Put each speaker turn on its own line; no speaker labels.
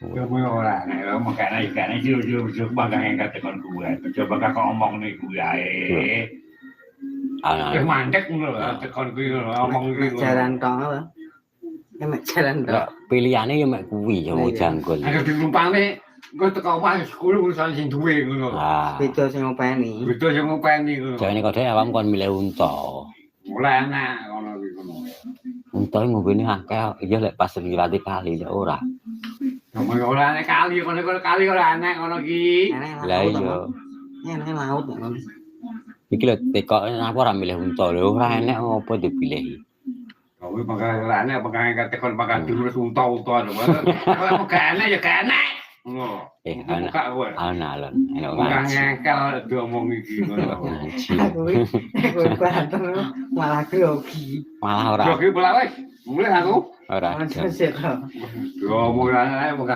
Yo muy ora nek makane jujur bakal ngangkat tekan gue. Coba kakak ngomong nih gue. Wis mandek ngono lho tekan kuwi ngomong iki.
Jalan tok apa? Mek jalan tok.
Lah pilihane ya mek kuwi ya wong jangkul.
Ada dilumpane engko teko omah sekolah urusan sing duwe ngono.
Ah.
Beda sing ngopeni.
Betul sing ngopeni ngono.
Jane kok dhewe awam kon milih unta.
Mulai enak ngono iki ngono.
Unta ngombene akeh ya lek pas ngliwati kali lek ora.
Ngomong ora nek kali ngono kali ora enak ngono iki.
Lah iya.
Enak laut ngono.
Iki lho tekok aku ora milih unta lho ora enek ngopo dipilih.
Kowe bakal ora enak bakal ngangkat tekon bakal diurus unta-unta lho. Kalau gak enak ya gak enak. Ngono.
Anak
kowe.
ana lho enak
Bakal
ngaji.
ngangkel diomong iki ngono.
Ngaji.
Aku kuatan malah grogi.
Malah ora
Yo ki bola wis. Mulai aku.
ora.
Masuk sih to.
Yo mulai bakal